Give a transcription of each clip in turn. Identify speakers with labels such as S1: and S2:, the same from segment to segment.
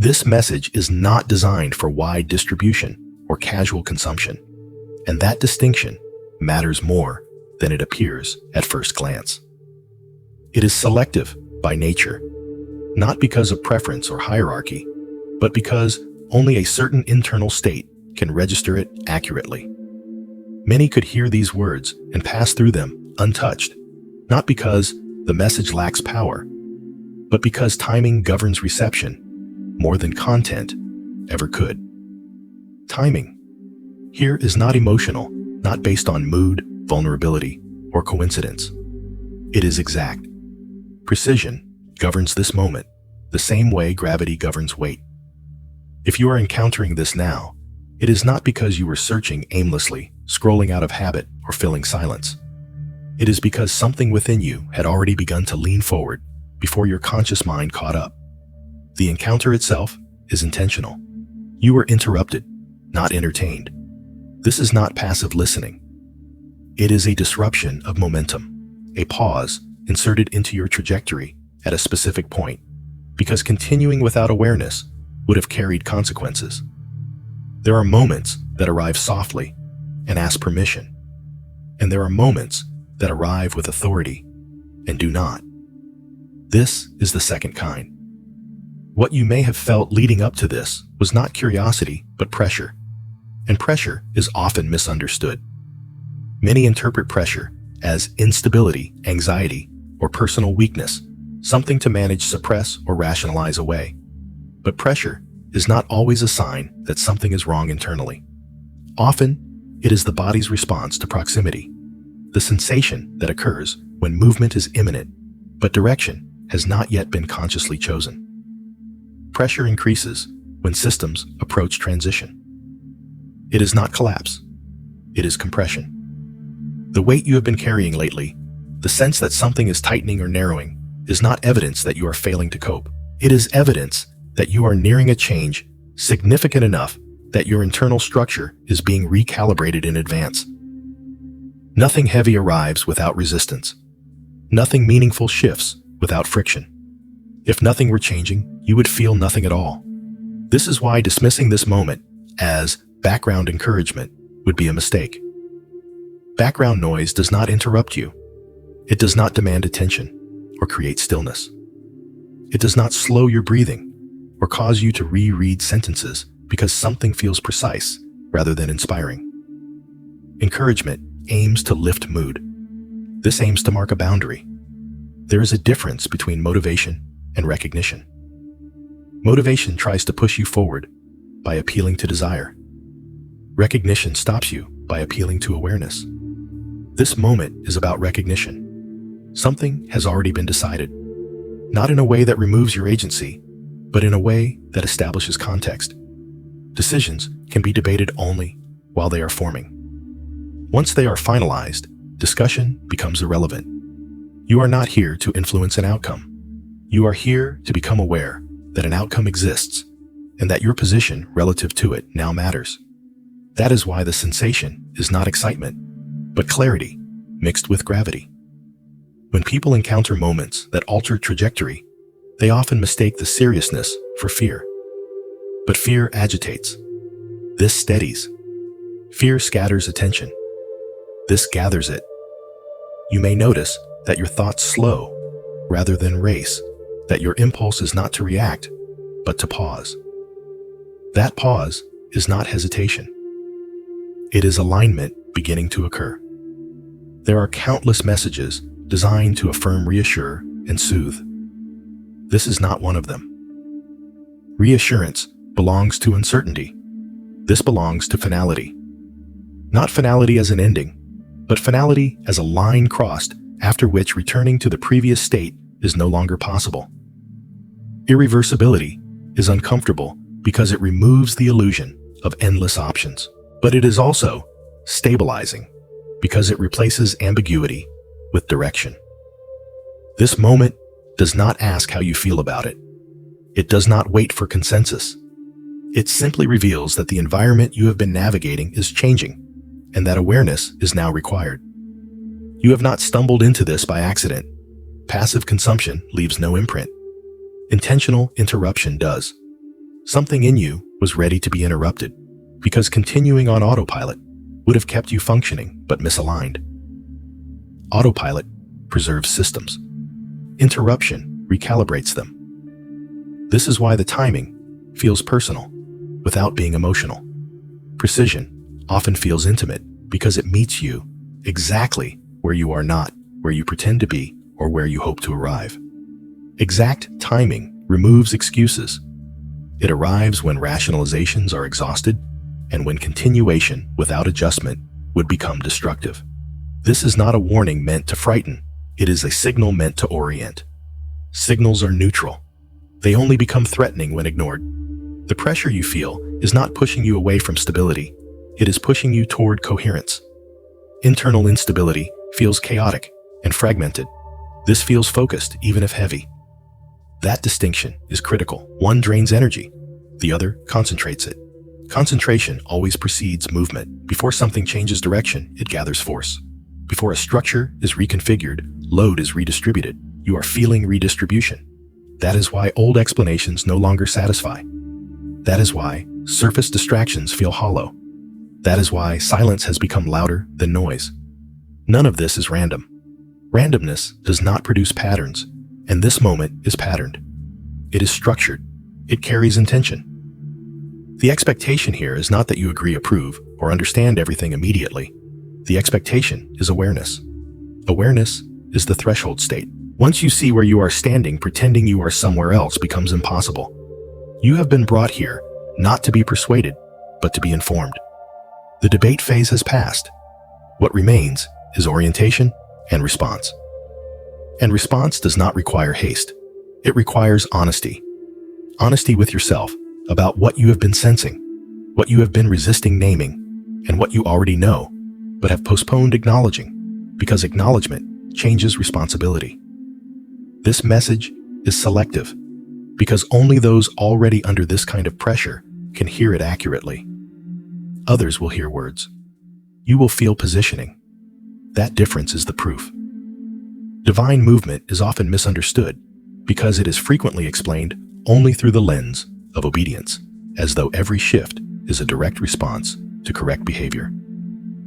S1: This message is not designed for wide distribution or casual consumption, and that distinction matters more than it appears at first glance. It is selective by nature, not because of preference or hierarchy, but because only a certain internal state can register it accurately. Many could hear these words and pass through them untouched, not because the message lacks power, but because timing governs reception more than content ever could. Timing here is not emotional, not based on mood, vulnerability, or coincidence. It is exact. Precision governs this moment, the same way gravity governs weight. If you are encountering this now, it is not because you were searching aimlessly, scrolling out of habit, or filling silence. It is because something within you had already begun to lean forward before your conscious mind caught up. The encounter itself is intentional. You were interrupted, not entertained. This is not passive listening. It is a disruption of momentum, a pause inserted into your trajectory at a specific point, because continuing without awareness would have carried consequences. There are moments that arrive softly and ask permission, and there are moments that arrive with authority and do not. This is the second kind. What you may have felt leading up to this was not curiosity, but pressure, and pressure is often misunderstood. Many interpret pressure as instability, anxiety, or personal weakness, something to manage, suppress, or rationalize away. But pressure is not always a sign that something is wrong internally. Often, it is the body's response to proximity, the sensation that occurs when movement is imminent, but direction has not yet been consciously chosen. Pressure increases when systems approach transition. It is not collapse, it is compression. The weight you have been carrying lately, the sense that something is tightening or narrowing, is not evidence that you are failing to cope. It is evidence that you are nearing a change significant enough that your internal structure is being recalibrated in advance. Nothing heavy arrives without resistance. Nothing meaningful shifts without friction. If nothing were changing, you would feel nothing at all. This is why dismissing this moment as background encouragement would be a mistake. Background noise does not interrupt you. It does not demand attention or create stillness. It does not slow your breathing or cause you to reread sentences because something feels precise rather than inspiring. Encouragement aims to lift mood. This aims to mark a boundary. There is a difference between motivation and recognition. Motivation tries to push you forward by appealing to desire. Recognition stops you by appealing to awareness. This moment is about recognition. Something has already been decided, not in a way that removes your agency, but in a way that establishes context. Decisions can be debated only while they are forming. Once they are finalized, discussion becomes irrelevant. You are not here to influence an outcome. You are here to become aware that an outcome exists and that your position relative to it now matters. That is why the sensation is not excitement, but clarity mixed with gravity. When people encounter moments that alter trajectory, they often mistake the seriousness for fear. But fear agitates. This steadies. Fear scatters attention. This gathers it. You may notice that your thoughts slow rather than race, that your impulse is not to react, but to pause. That pause is not hesitation. It is alignment beginning to occur. There are countless messages designed to affirm, reassure, and soothe. This is not one of them. Reassurance belongs to uncertainty. This belongs to finality. Not finality as an ending, but finality as a line crossed after which returning to the previous state is no longer possible. Irreversibility is uncomfortable because it removes the illusion of endless options, but it is also stabilizing because it replaces ambiguity with direction. This moment does not ask how you feel about it. It does not wait for consensus. It simply reveals that the environment you have been navigating is changing and that awareness is now required. You have not stumbled into this by accident. Passive consumption leaves no imprint. Intentional interruption does. Something in you was ready to be interrupted, because continuing on autopilot would have kept you functioning but misaligned. Autopilot preserves systems. Interruption recalibrates them. This is why the timing feels personal without being emotional. Precision often feels intimate because it meets you exactly where you are, not where you pretend to be or where you hope to arrive. Exact timing removes excuses. It arrives when rationalizations are exhausted and when continuation without adjustment would become destructive. This is not a warning meant to frighten. It is a signal meant to orient. Signals are neutral. They only become threatening when ignored. The pressure you feel is not pushing you away from stability. It is pushing you toward coherence. Internal instability feels chaotic and fragmented. This feels focused, even if heavy. That distinction is critical. One drains energy, the other concentrates it. Concentration always precedes movement. Before something changes direction, it gathers force. Before a structure is reconfigured, load is redistributed. You are feeling redistribution. That is why old explanations no longer satisfy. That is why surface distractions feel hollow. That is why silence has become louder than noise. None of this is random. Randomness does not produce patterns, and this moment is patterned. It is structured. It carries intention. The expectation here is not that you agree, approve, or understand everything immediately. The expectation is awareness. Awareness is the threshold state. Once you see where you are standing, pretending you are somewhere else becomes impossible. You have been brought here not to be persuaded, but to be informed. The debate phase has passed. What remains is orientation and response. And response does not require haste. It requires honesty. Honesty with yourself about what you have been sensing, what you have been resisting naming, and what you already know, but have postponed acknowledging, because acknowledgement changes responsibility. This message is selective, because only those already under this kind of pressure can hear it accurately. Others will hear words. You will feel positioning. That difference is the proof. Divine movement is often misunderstood because it is frequently explained only through the lens of obedience, as though every shift is a direct response to correct behavior,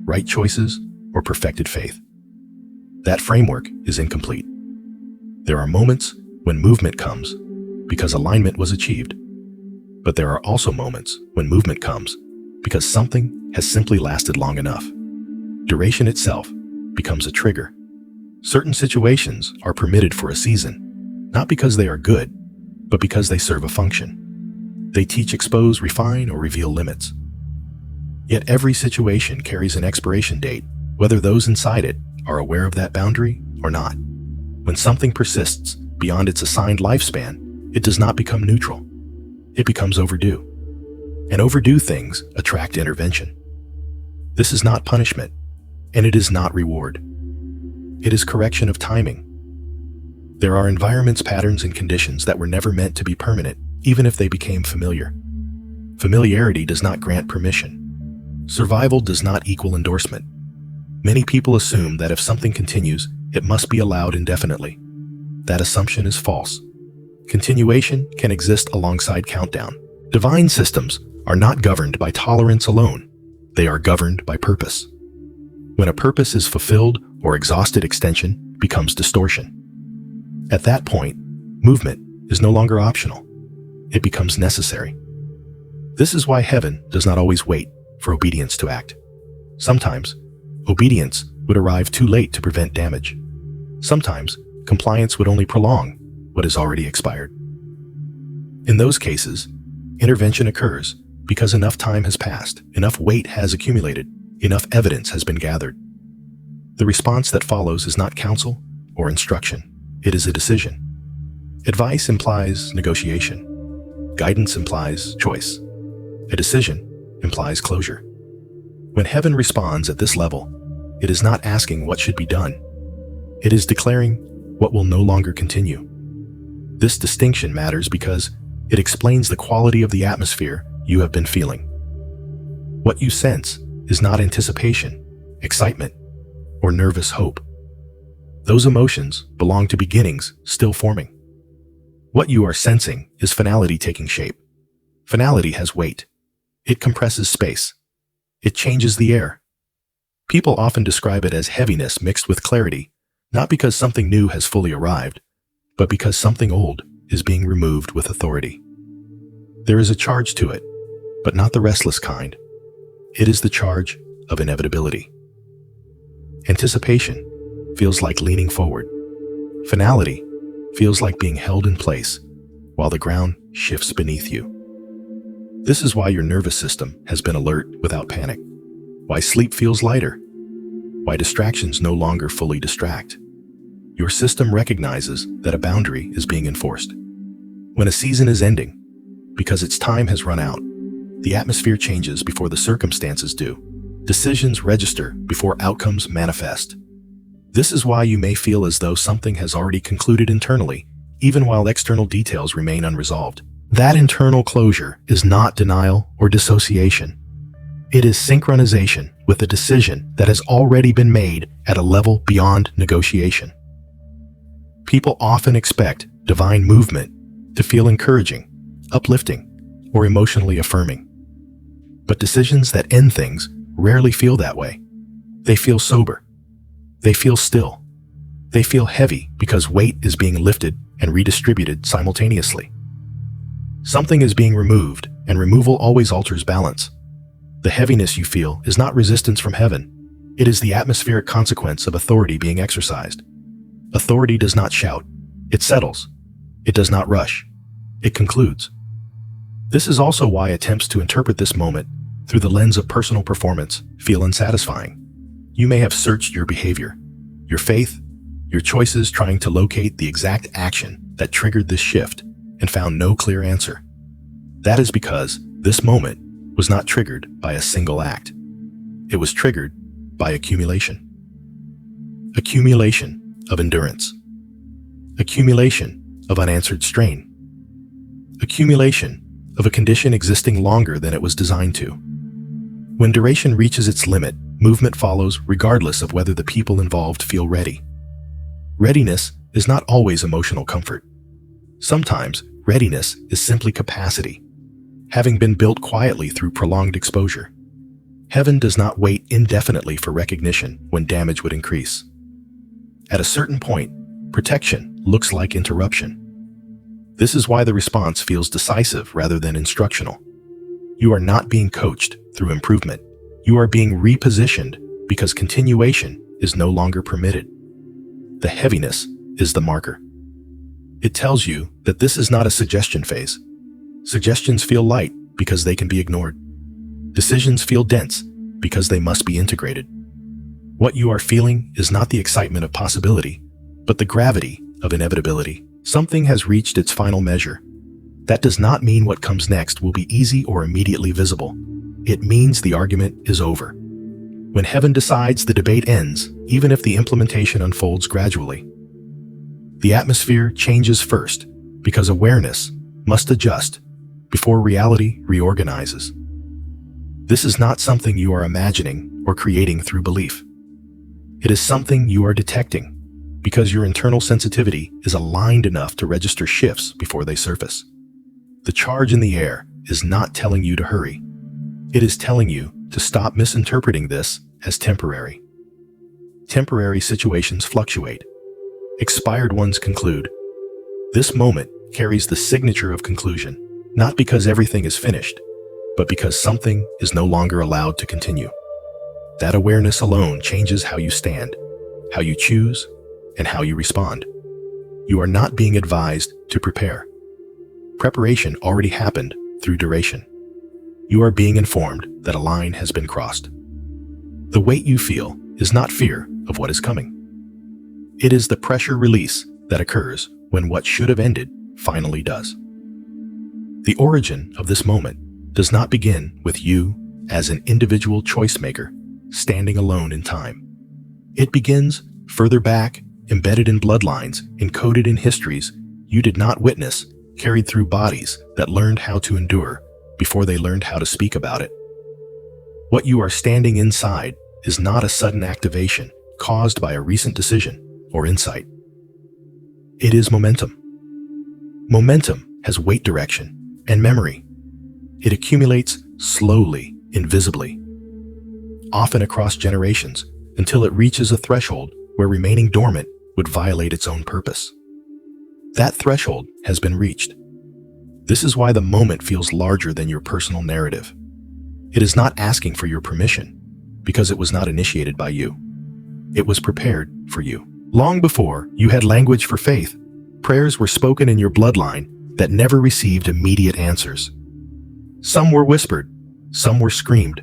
S1: right choices, or perfected faith. That framework is incomplete. There are moments when movement comes because alignment was achieved, but there are also moments when movement comes because something has simply lasted long enough. Duration itself becomes a trigger. Certain situations are permitted for a season, not because they are good, but because they serve a function. They teach, expose, refine, or reveal limits. Yet every situation carries an expiration date, whether those inside it are aware of that boundary or not. When something persists beyond its assigned lifespan, it does not become neutral. It becomes overdue. And overdue things attract intervention. This is not punishment, and it is not reward. It is correction of timing. There are environments, patterns, and conditions that were never meant to be permanent, even if they became familiar. Familiarity does not grant permission. Survival does not equal endorsement. Many people assume that if something continues, it must be allowed indefinitely. That assumption is false. Continuation can exist alongside countdown. Divine systems are not governed by tolerance alone. They are governed by purpose. When a purpose is fulfilled or exhausted, extension becomes distortion. At that point, movement is no longer optional. It becomes necessary. This is why heaven does not always wait for obedience to act. Sometimes, obedience would arrive too late to prevent damage. Sometimes, compliance would only prolong what has already expired. In those cases, intervention occurs because enough time has passed, enough weight has accumulated, enough evidence has been gathered. The response that follows is not counsel or instruction. It is a decision. Advice implies negotiation. Guidance implies choice. A decision implies closure. When heaven responds at this level, it is not asking what should be done. It is declaring what will no longer continue. This distinction matters because it explains the quality of the atmosphere you have been feeling. What you sense is not anticipation, excitement, or nervous hope. Those emotions belong to beginnings still forming. What you are sensing is finality taking shape. Finality has weight. It compresses space. It changes the air. People often describe it as heaviness mixed with clarity, not because something new has fully arrived, but because something old is being removed with authority. There is a charge to it, but not the restless kind. It is the charge of inevitability. Anticipation feels like leaning forward. Finality feels like being held in place while the ground shifts beneath you. This is why your nervous system has been alert without panic, why sleep feels lighter, why distractions no longer fully distract. Your system recognizes that a boundary is being enforced. When a season is ending, because its time has run out, the atmosphere changes before the circumstances do. Decisions register before outcomes manifest. This is why you may feel as though something has already concluded internally, even while external details remain unresolved. That internal closure is not denial or dissociation. It is synchronization with a decision that has already been made at a level beyond negotiation. People often expect divine movement to feel encouraging, uplifting, or emotionally affirming. But decisions that end things rarely feel that way. They feel sober. They feel still. They feel heavy because weight is being lifted and redistributed simultaneously. Something is being removed, and removal always alters balance. The heaviness you feel is not resistance from heaven. It is the atmospheric consequence of authority being exercised. Authority does not shout. It settles. It does not rush. It concludes. This is also why attempts to interpret this moment through the lens of personal performance feel unsatisfying. You may have searched your behavior, your faith, your choices, trying to locate the exact action that triggered this shift, and found no clear answer. That is because this moment was not triggered by a single act. It was triggered by accumulation. Accumulation of endurance. Accumulation of unanswered strain. Accumulation of a condition existing longer than it was designed to. When duration reaches its limit, movement follows regardless of whether the people involved feel ready. Readiness is not always emotional comfort. Sometimes readiness is simply capacity, having been built quietly through prolonged exposure. Heaven does not wait indefinitely for recognition when damage would increase. At a certain point, protection looks like interruption. This is why the response feels decisive rather than instructional. You are not being coached through improvement. You are being repositioned because continuation is no longer permitted. The heaviness is the marker. It tells you that this is not a suggestion phase. Suggestions feel light because they can be ignored. Decisions feel dense because they must be integrated. What you are feeling is not the excitement of possibility, but the gravity of inevitability. Something has reached its final measure. That does not mean what comes next will be easy or immediately visible. It means the argument is over. When heaven decides, the debate ends, even if the implementation unfolds gradually. The atmosphere changes first, because awareness must adjust before reality reorganizes. This is not something you are imagining or creating through belief. It is something you are detecting, because your internal sensitivity is aligned enough to register shifts before they surface. The charge in the air is not telling you to hurry. It is telling you to stop misinterpreting this as temporary. Temporary situations fluctuate. Expired ones conclude. This moment carries the signature of conclusion, not because everything is finished, but because something is no longer allowed to continue. That awareness alone changes how you stand, how you choose, and how you respond. You are not being advised to prepare. Preparation already happened through duration. You are being informed that a line has been crossed. The weight you feel is not fear of what is coming. It is the pressure release that occurs when what should have ended finally does. The origin of this moment does not begin with you as an individual choice maker standing alone in time. It begins further back, embedded in bloodlines, encoded in histories you did not witness, carried through bodies that learned how to endure before they learned how to speak about it. What you are standing inside is not a sudden activation caused by a recent decision or insight. It is momentum. Momentum has weight, direction, and memory. It accumulates slowly, invisibly, often across generations, until it reaches a threshold where remaining dormant would violate its own purpose. That threshold has been reached. This is why the moment feels larger than your personal narrative. It is not asking for your permission, because it was not initiated by you. It was prepared for you. Long before you had language for faith, prayers were spoken in your bloodline that never received immediate answers. Some were whispered, some were screamed,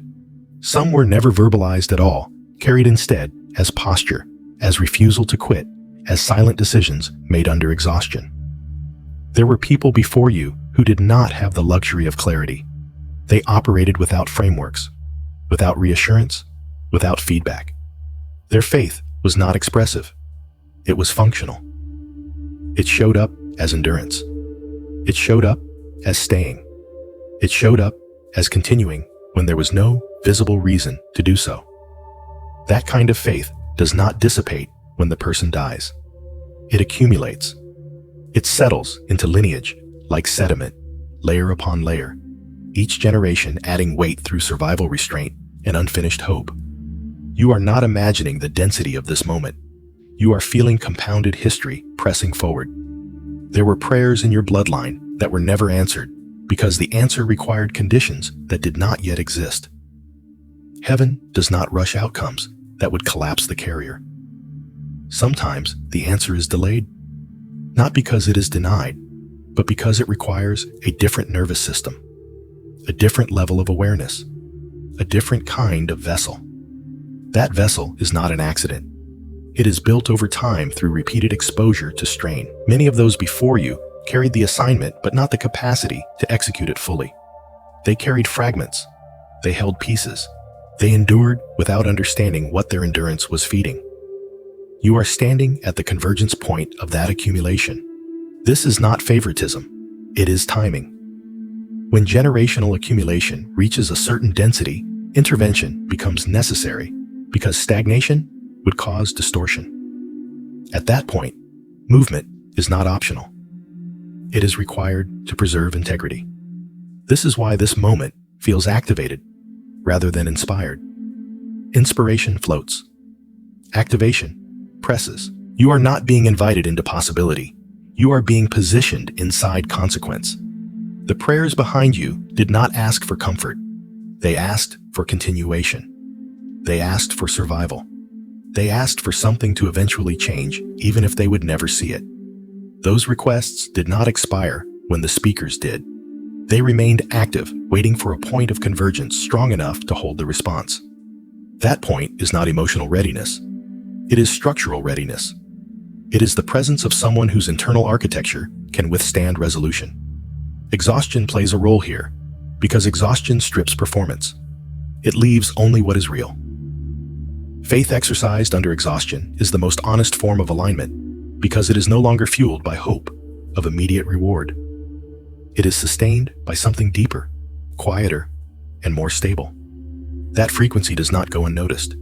S1: some were never verbalized at all, carried instead as posture, as refusal to quit, as silent decisions made under exhaustion. There were people before you who did not have the luxury of clarity. They operated without frameworks, without reassurance, without feedback. Their faith was not expressive. It was functional. It showed up as endurance. It showed up as staying. It showed up as continuing when there was no visible reason to do so. That kind of faith does not dissipate when the person dies. It accumulates. It settles into lineage like sediment, layer upon layer, each generation adding weight through survival restraint and unfinished hope. You are not imagining the density of this moment. You are feeling compounded history pressing forward. There were prayers in your bloodline that were never answered because the answer required conditions that did not yet exist. Heaven does not rush outcomes that would collapse the carrier. Sometimes the answer is delayed, not because it is denied, but because it requires a different nervous system, a different level of awareness, a different kind of vessel. That vessel is not an accident. It is built over time through repeated exposure to strain. Many of those before you carried the assignment, but not the capacity to execute it fully. They carried fragments. They held pieces. They endured without understanding what their endurance was feeding. You are standing at the convergence point of that accumulation. This is not favoritism. It is timing. When generational accumulation reaches a certain density, intervention becomes necessary because stagnation would cause distortion. At that point, movement is not optional. It is required to preserve integrity. This is why this moment feels activated rather than inspired. Inspiration floats. Activation presses. You are not being invited into possibility. You are being positioned inside consequence. The prayers behind you did not ask for comfort. They asked for continuation. They asked for survival. They asked for something to eventually change, even if they would never see it. Those requests did not expire when the speakers did. They remained active, waiting for a point of convergence strong enough to hold the response. That point is not emotional readiness. It is structural readiness. It is the presence of someone whose internal architecture can withstand resolution. Exhaustion plays a role here, because exhaustion strips performance. It leaves only what is real. Faith exercised under exhaustion is the most honest form of alignment, because it is no longer fueled by hope of immediate reward. It is sustained by something deeper, quieter, and more stable. That frequency does not go unnoticed.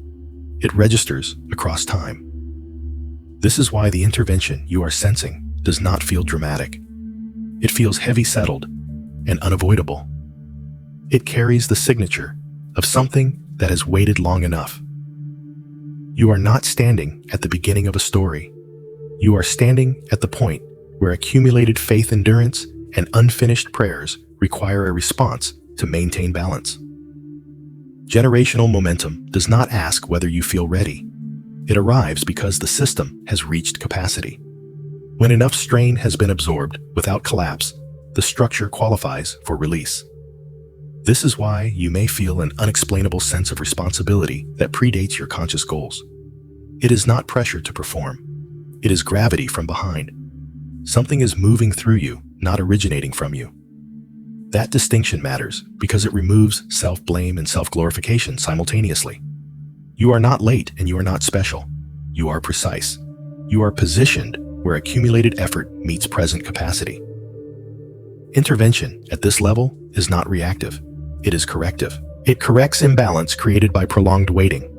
S1: It registers across time. This is why the intervention you are sensing does not feel dramatic. It feels heavy settled and unavoidable. It carries the signature of something that has waited long enough. You are not standing at the beginning of a story. You are standing at the point where accumulated faith endurance and unfinished prayers require a response to maintain balance. Generational momentum does not ask whether you feel ready. It arrives because the system has reached capacity. When enough strain has been absorbed without collapse, the structure qualifies for release. This is why you may feel an unexplainable sense of responsibility that predates your conscious goals. It is not pressure to perform. It is gravity from behind. Something is moving through you, not originating from you. That distinction matters because it removes self-blame and self-glorification simultaneously. You are not late and you are not special. You are precise. You are positioned where accumulated effort meets present capacity. Intervention at this level is not reactive. It is corrective. It corrects imbalance created by prolonged waiting.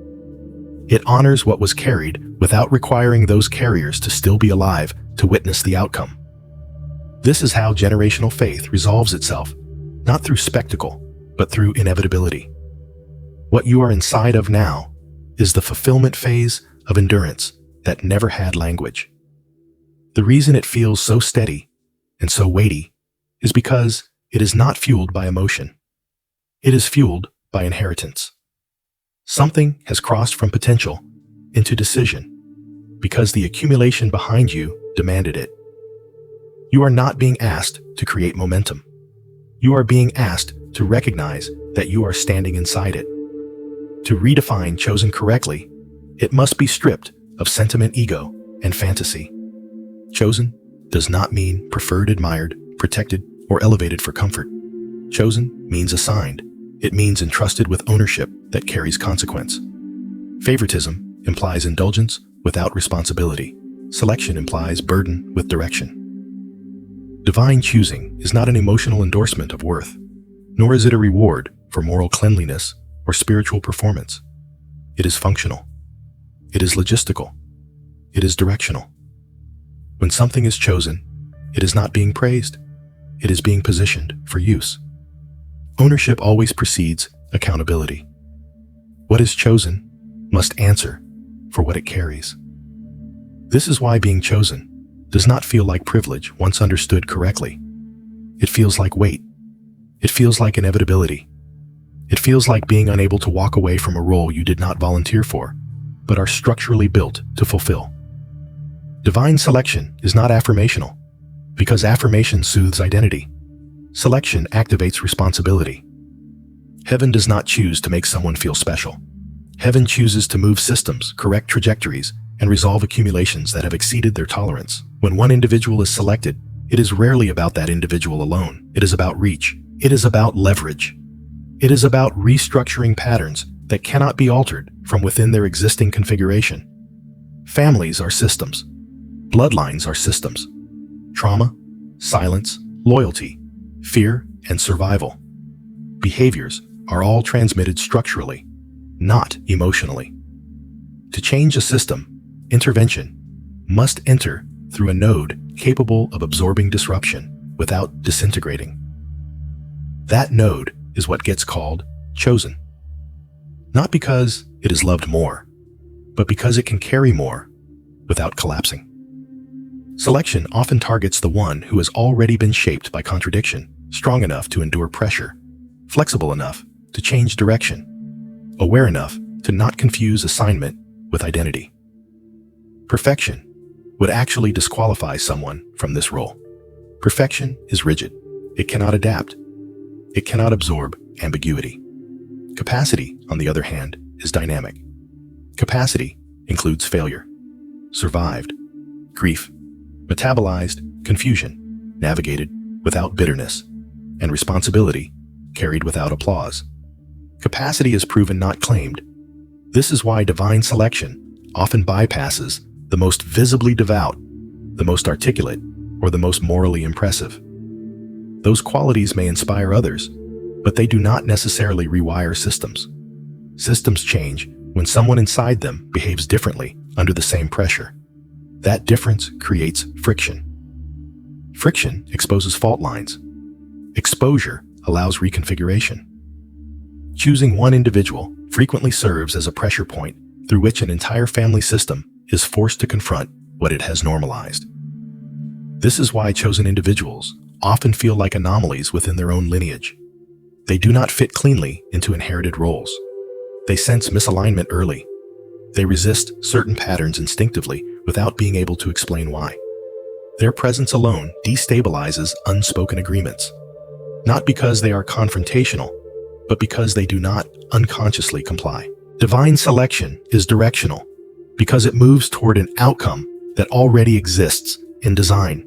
S1: It honors what was carried without requiring those carriers to still be alive to witness the outcome. This is how generational faith resolves itself, not through spectacle, but through inevitability. What you are inside of now is the fulfillment phase of endurance that never had language. The reason it feels so steady and so weighty is because it is not fueled by emotion. It is fueled by inheritance. Something has crossed from potential into decision because the accumulation behind you demanded it. You are not being asked to create momentum. You are being asked to recognize that you are standing inside it. To redefine chosen correctly, it must be stripped of sentiment, ego, and fantasy. Chosen does not mean preferred, admired, protected, or elevated for comfort. Chosen means assigned. It means entrusted with ownership that carries consequence. Favoritism implies indulgence without responsibility. Selection implies burden with direction. Divine choosing is not an emotional endorsement of worth, nor is it a reward for moral cleanliness or spiritual performance. It is functional. It is logistical. It is directional. When something is chosen, it is not being praised. It is being positioned for use. Ownership always precedes accountability. What is chosen must answer for what it carries. This is why being chosen does not feel like privilege once understood correctly. It feels like weight. It feels like inevitability. It feels like being unable to walk away from a role you did not volunteer for, but are structurally built to fulfill. Divine selection is not affirmational, because affirmation soothes identity. Selection activates responsibility. Heaven does not choose to make someone feel special. Heaven chooses to move systems, correct trajectories, and resolve accumulations that have exceeded their tolerance. When one individual is selected, it is rarely about that individual alone. It is about reach. It is about leverage. It is about restructuring patterns that cannot be altered from within their existing configuration. Families are systems. Bloodlines are systems. Trauma, silence, loyalty, fear, and survival. Behaviors are all transmitted structurally, not emotionally. To change a system, intervention must enter through a node capable of absorbing disruption without disintegrating. That node is what gets called chosen. Not because it is loved more, but because it can carry more without collapsing. Selection often targets the one who has already been shaped by contradiction, strong enough to endure pressure, flexible enough to change direction, aware enough to not confuse assignment with identity. Perfection would actually disqualify someone from this role. Perfection is rigid. It cannot adapt. It cannot absorb ambiguity. Capacity, on the other hand, is dynamic. Capacity includes failure, survived, grief, metabolized, confusion, navigated without bitterness, and responsibility carried without applause. Capacity is proven, not claimed. This is why divine selection often bypasses the most visibly devout, the most articulate, or the most morally impressive. Those qualities may inspire others, but they do not necessarily rewire systems. Systems change when someone inside them behaves differently under the same pressure. That difference creates friction. Friction exposes fault lines. Exposure allows reconfiguration. Choosing one individual frequently serves as a pressure point through which an entire family system is forced to confront what it has normalized. This is why chosen individuals often feel like anomalies within their own lineage. They do not fit cleanly into inherited roles. They sense misalignment early. They resist certain patterns instinctively without being able to explain why. Their presence alone destabilizes unspoken agreements, not because they are confrontational, but because they do not unconsciously comply. Divine selection is directional because it moves toward an outcome that already exists in design.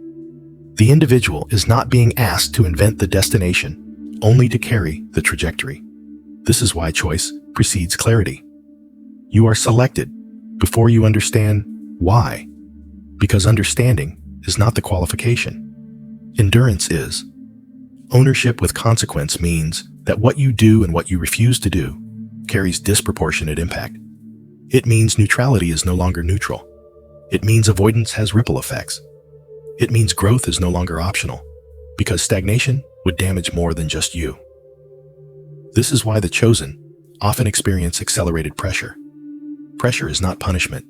S1: The individual is not being asked to invent the destination, only to carry the trajectory. This is why choice precedes clarity. You are selected before you understand why, because understanding is not the qualification. Endurance is. Ownership with consequence means that what you do and what you refuse to do carries disproportionate impact. It means neutrality is no longer neutral. It means avoidance has ripple effects. It means growth is no longer optional, because stagnation would damage more than just you. This is why the chosen often experience accelerated pressure. Pressure is not punishment,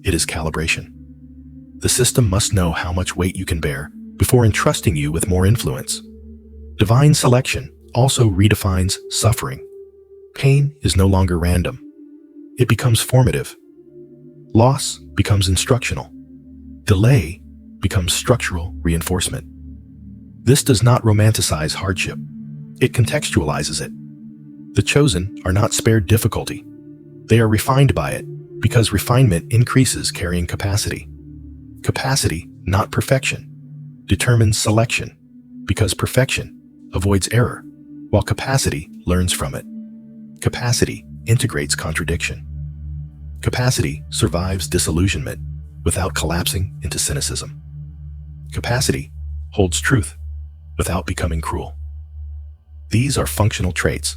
S1: it is calibration. The system must know how much weight you can bear before entrusting you with more influence. Divine selection also redefines suffering. Pain is no longer random. It becomes formative. Loss becomes instructional. Delay becomes structural reinforcement. This does not romanticize hardship. It contextualizes it. The chosen are not spared difficulty. They are refined by it because refinement increases carrying capacity. Capacity, not perfection, determines selection because perfection avoids error, while capacity learns from it. Capacity integrates contradiction. Capacity survives disillusionment without collapsing into cynicism. Capacity holds truth without becoming cruel. These are functional traits,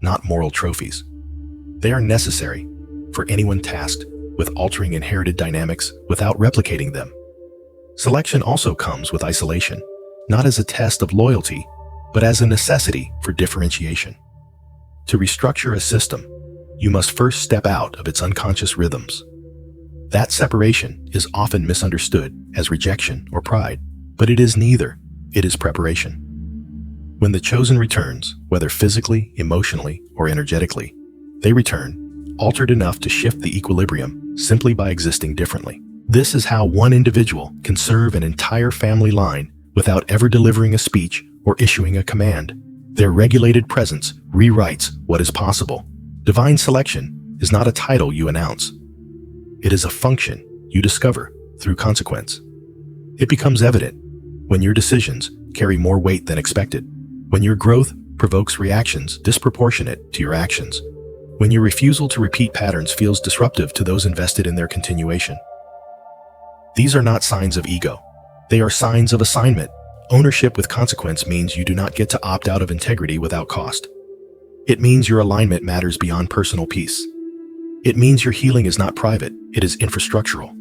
S1: not moral trophies. They are necessary for anyone tasked with altering inherited dynamics without replicating them. Selection also comes with isolation, not as a test of loyalty, but as a necessity for differentiation. To restructure a system, you must first step out of its unconscious rhythms. That separation is often misunderstood as rejection or pride, but it is neither. It is preparation. When the chosen returns, whether physically, emotionally, or energetically, they return, altered enough to shift the equilibrium simply by existing differently. This is how one individual can serve an entire family line without ever delivering a speech or issuing a command. Their regulated presence rewrites what is possible. Divine selection is not a title you announce. It is a function you discover through consequence. It becomes evident when your decisions carry more weight than expected, when your growth provokes reactions disproportionate to your actions, when your refusal to repeat patterns feels disruptive to those invested in their continuation. These are not signs of ego. They are signs of assignment. Ownership with consequence means you do not get to opt out of integrity without cost. It means your alignment matters beyond personal peace. It means your healing is not private, it is infrastructural.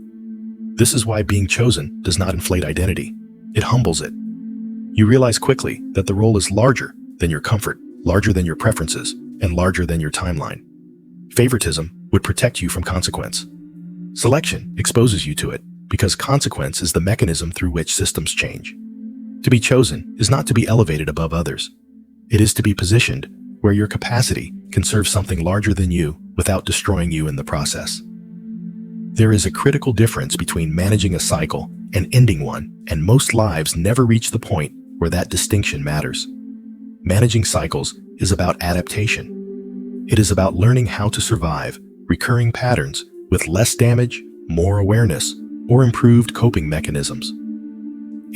S1: This is why being chosen does not inflate identity. It humbles it. You realize quickly that the role is larger than your comfort, larger than your preferences, and larger than your timeline. Favoritism would protect you from consequence. Selection exposes you to it because consequence is the mechanism through which systems change. To be chosen is not to be elevated above others. It is to be positioned where your capacity can serve something larger than you without destroying you in the process. There is a critical difference between managing a cycle and ending one, and most lives never reach the point where that distinction matters. Managing cycles is about adaptation. It is about learning how to survive recurring patterns with less damage, more awareness, or improved coping mechanisms.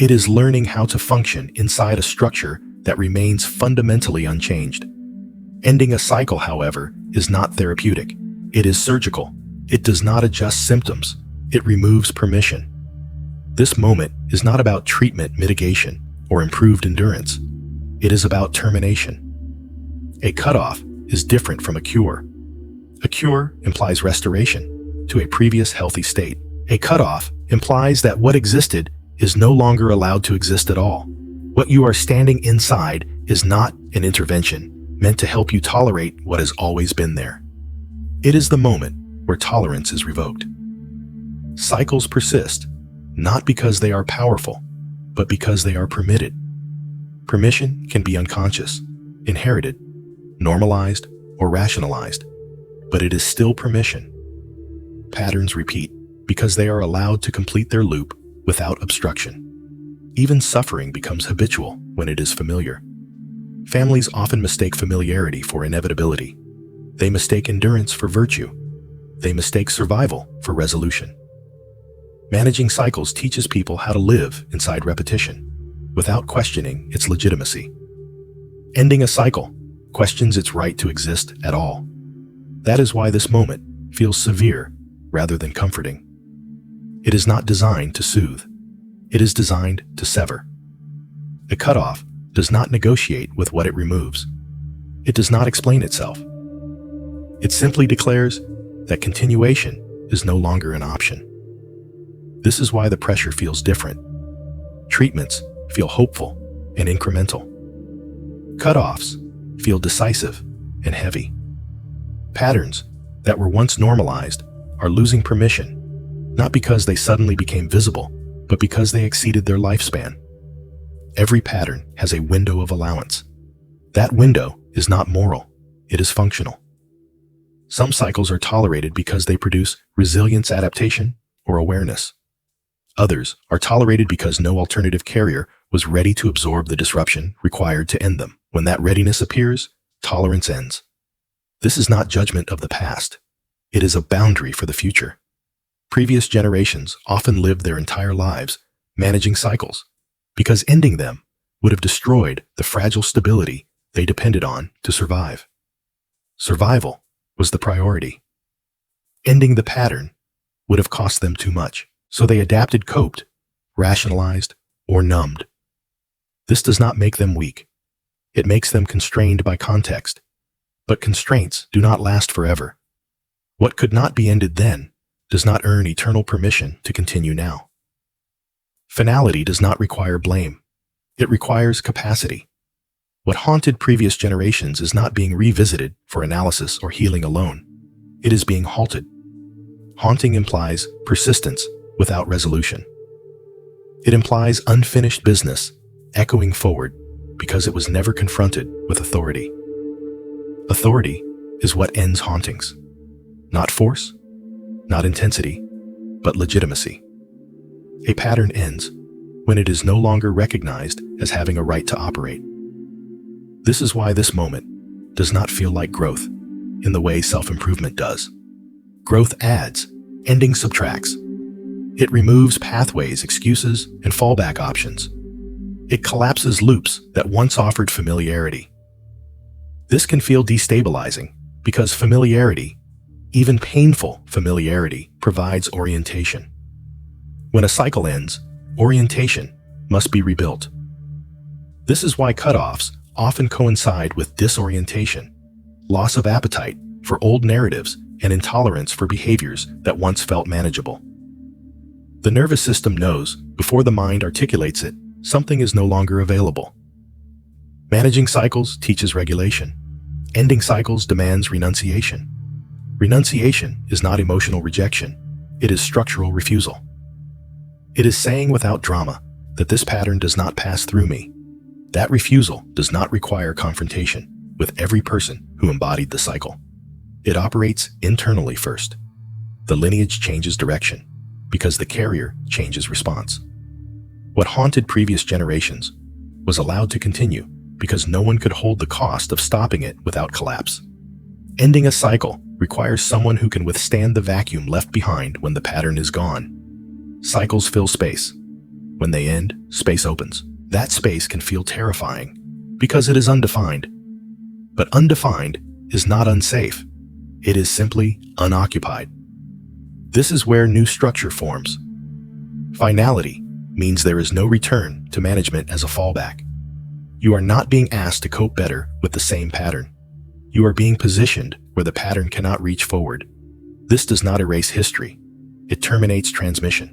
S1: It is learning how to function inside a structure that remains fundamentally unchanged. Ending a cycle, however, is not therapeutic. It is surgical. It does not adjust symptoms. It removes permission. This moment is not about treatment mitigation or improved endurance. It is about termination. A cutoff is different from a cure. A cure implies restoration to a previous healthy state. A cutoff implies that what existed is no longer allowed to exist at all. What you are standing inside is not an intervention meant to help you tolerate what has always been there. It is the moment where tolerance is revoked. Cycles persist, not because they are powerful, but because they are permitted. Permission can be unconscious, inherited, normalized, or rationalized, but it is still permission. Patterns repeat because they are allowed to complete their loop without obstruction. Even suffering becomes habitual when it is familiar. Families often mistake familiarity for inevitability. They mistake endurance for virtue. They mistake survival for resolution. Managing cycles teaches people how to live inside repetition without questioning its legitimacy. Ending a cycle questions its right to exist at all. That is why this moment feels severe rather than comforting. It is not designed to soothe. It is designed to sever. A cutoff does not negotiate with what it removes. It does not explain itself. It simply declares that continuation is no longer an option. This is why the pressure feels different. Treatments feel hopeful and incremental. Cutoffs feel decisive and heavy. Patterns that were once normalized are losing permission, not because they suddenly became visible, but because they exceeded their lifespan. Every pattern has a window of allowance. That window is not moral, it is functional. Some cycles are tolerated because they produce resilience, adaptation, or awareness. Others are tolerated because no alternative carrier was ready to absorb the disruption required to end them. When that readiness appears, tolerance ends. This is not judgment of the past. It is a boundary for the future. Previous generations often lived their entire lives managing cycles because ending them would have destroyed the fragile stability they depended on to survive. Survival was the priority. Ending the pattern would have cost them too much, so they adapted, coped, rationalized, or numbed. This does not make them weak. It makes them constrained by context. But constraints do not last forever. What could not be ended then does not earn eternal permission to continue now. Finality does not require blame. It requires capacity. What haunted previous generations is not being revisited for analysis or healing alone. It is being halted. Haunting implies persistence without resolution. It implies unfinished business, echoing forward because it was never confronted with authority. Authority is what ends hauntings. Not force, not intensity, but legitimacy. A pattern ends when it is no longer recognized as having a right to operate. This is why this moment does not feel like growth in the way self-improvement does. Growth adds, ending subtracts. It removes pathways, excuses, and fallback options. It collapses loops that once offered familiarity. This can feel destabilizing because familiarity, even painful familiarity, provides orientation. When a cycle ends, orientation must be rebuilt. This is why cutoffs often coincide with disorientation, loss of appetite for old narratives, and intolerance for behaviors that once felt manageable. The nervous system knows, before the mind articulates it, something is no longer available. Managing cycles teaches regulation. Ending cycles demands renunciation. Renunciation is not emotional rejection. It is structural refusal. It is saying without drama that this pattern does not pass through me. That refusal does not require confrontation with every person who embodied the cycle. It operates internally first. The lineage changes direction because the carrier changes response. What haunted previous generations was allowed to continue because no one could hold the cost of stopping it without collapse. Ending a cycle requires someone who can withstand the vacuum left behind when the pattern is gone. Cycles fill space. When they end, space opens. That space can feel terrifying because it is undefined. But undefined is not unsafe. It is simply unoccupied. This is where new structure forms. Finality means there is no return to management as a fallback. You are not being asked to cope better with the same pattern. You are being positioned where the pattern cannot reach forward. This does not erase history. It terminates transmission.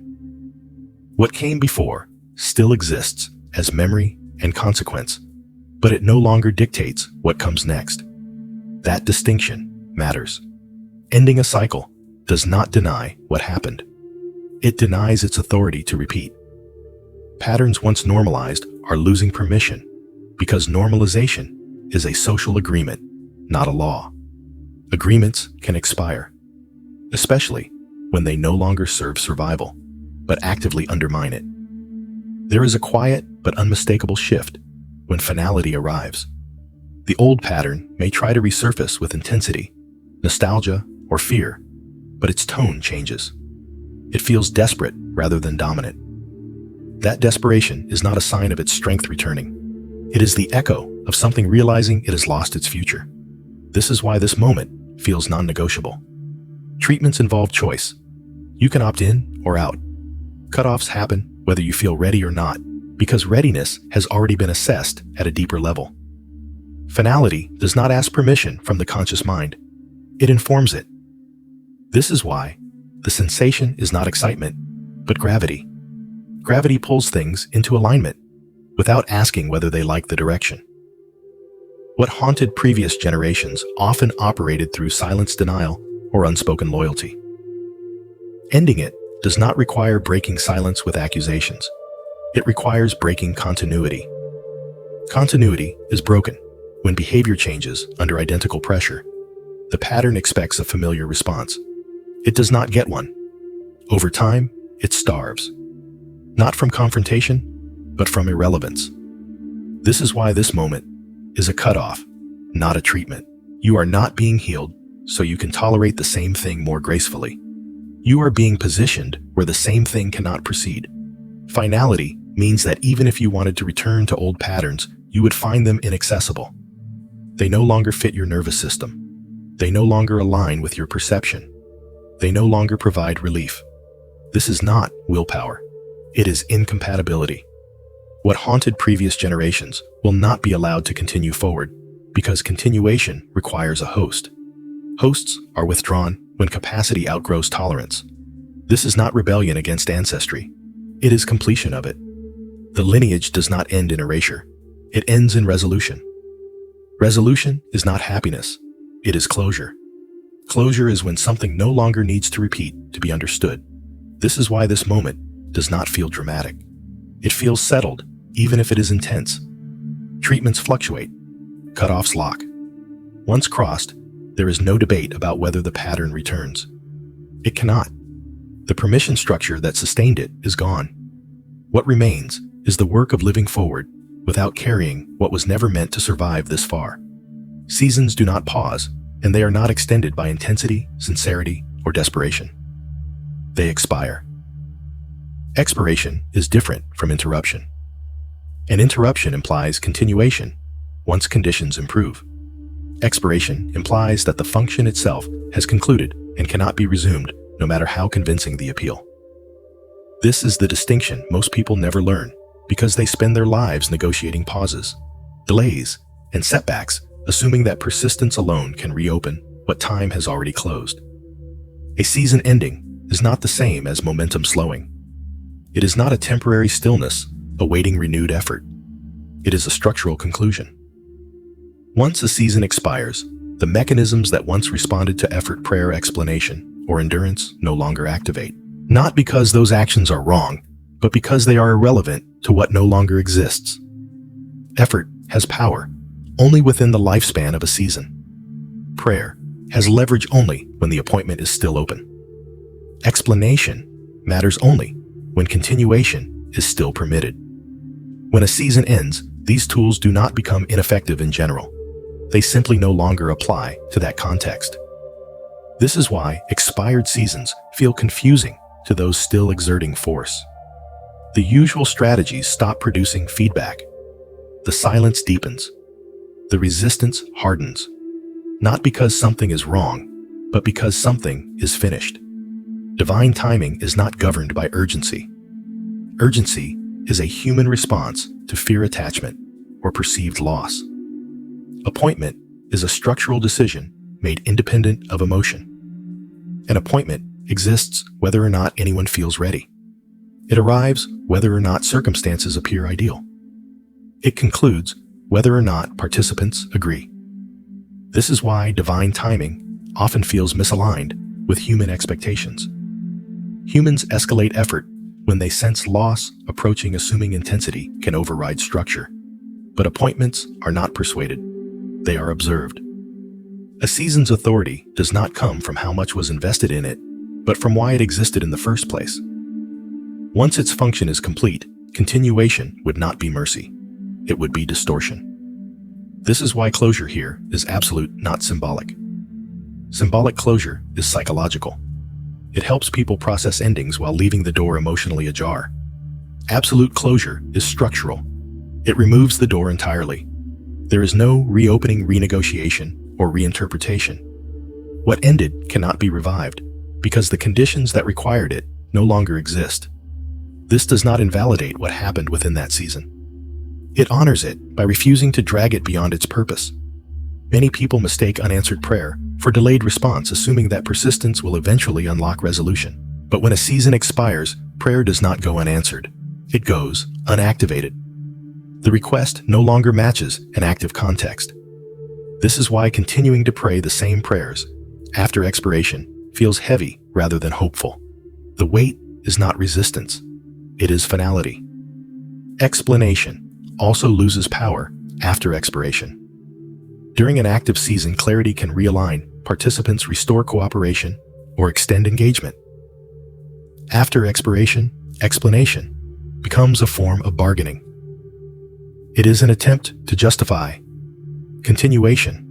S1: What came before still exists as memory and consequence, but it no longer dictates what comes next. That distinction matters. Ending a cycle does not deny what happened. It denies its authority to repeat. Patterns once normalized are losing permission because normalization is a social agreement, not a law. Agreements can expire, especially when they no longer serve survival, but actively undermine it. There is a quiet but unmistakable shift when finality arrives. The old pattern may try to resurface with intensity, nostalgia, or fear, but its tone changes. It feels desperate rather than dominant. That desperation is not a sign of its strength returning. It is the echo of something realizing it has lost its future. This is why this moment feels non-negotiable. Treatments involve choice. You can opt in or out. Cutoffs happen whether you feel ready or not, because readiness has already been assessed at a deeper level. Finality does not ask permission from the conscious mind. It informs it. This is why the sensation is not excitement, but gravity. Gravity pulls things into alignment without asking whether they like the direction. What haunted previous generations often operated through silence denial or unspoken loyalty. Ending it does not require breaking silence with accusations. It requires breaking continuity. Continuity is broken when behavior changes under identical pressure. The pattern expects a familiar response. It does not get one. Over time, it starves. Not from confrontation, but from irrelevance. This is why this moment is a cutoff, not a treatment. You are not being healed so you can tolerate the same thing more gracefully. You are being positioned where the same thing cannot proceed. Finality means that even if you wanted to return to old patterns, you would find them inaccessible. They no longer fit your nervous system. They no longer align with your perception. They no longer provide relief. This is not willpower. It is incompatibility. What haunted previous generations will not be allowed to continue forward because continuation requires a host. Hosts are withdrawn when capacity outgrows tolerance. This is not rebellion against ancestry. It is completion of it. The lineage does not end in erasure. It ends in resolution. Resolution is not happiness. It is closure. Closure is when something no longer needs to repeat to be understood. This is why this moment does not feel dramatic. It feels settled, even if it is intense. Treatments fluctuate. Cutoffs lock. Once crossed, there is no debate about whether the pattern returns. It cannot. The permission structure that sustained it is gone. What remains is the work of living forward without carrying what was never meant to survive this far. Seasons do not pause, and they are not extended by intensity, sincerity, or desperation. They expire. Expiration is different from interruption. An interruption implies continuation once conditions improve. Expiration implies that the function itself has concluded and cannot be resumed, no matter how convincing the appeal. This is the distinction most people never learn because they spend their lives negotiating pauses, delays, and setbacks, assuming that persistence alone can reopen what time has already closed. A season ending is not the same as momentum slowing. It is not a temporary stillness awaiting renewed effort. It is a structural conclusion. Once a season expires, the mechanisms that once responded to effort, prayer, explanation, or endurance no longer activate. Not because those actions are wrong, but because they are irrelevant to what no longer exists. Effort has power only within the lifespan of a season. Prayer has leverage only when the appointment is still open. Explanation matters only when continuation is still permitted. When a season ends, these tools do not become ineffective in general. They simply no longer apply to that context. This is why expired seasons feel confusing to those still exerting force. The usual strategies stop producing feedback. The silence deepens. The resistance hardens. Not because something is wrong, but because something is finished. Divine timing is not governed by urgency. Urgency is a human response to fear attachment or perceived loss. Appointment is a structural decision made independent of emotion. An appointment exists whether or not anyone feels ready. It arrives whether or not circumstances appear ideal. It concludes whether or not participants agree. This is why divine timing often feels misaligned with human expectations. Humans escalate effort when they sense loss approaching, assuming intensity can override structure. But appointments are not persuaded. They are observed. A season's authority does not come from how much was invested in it, but from why it existed in the first place. Once its function is complete, continuation would not be mercy. It would be distortion. This is why closure here is absolute, not symbolic. Symbolic closure is psychological. It helps people process endings while leaving the door emotionally ajar. Absolute closure is structural. It removes the door entirely. There is no reopening, renegotiation, or reinterpretation. What ended cannot be revived because the conditions that required it no longer exist. This does not invalidate what happened within that season. It honors it by refusing to drag it beyond its purpose. Many people mistake unanswered prayer for delayed response, assuming that persistence will eventually unlock resolution. But when a season expires, prayer does not go unanswered. It goes unactivated. The request no longer matches an active context. This is why continuing to pray the same prayers after expiration feels heavy rather than hopeful. The weight is not resistance, it is finality. Explanation also loses power after expiration. During an active season, clarity can realign, participants restore cooperation, or extend engagement. After expiration, explanation becomes a form of bargaining. It is an attempt to justify continuation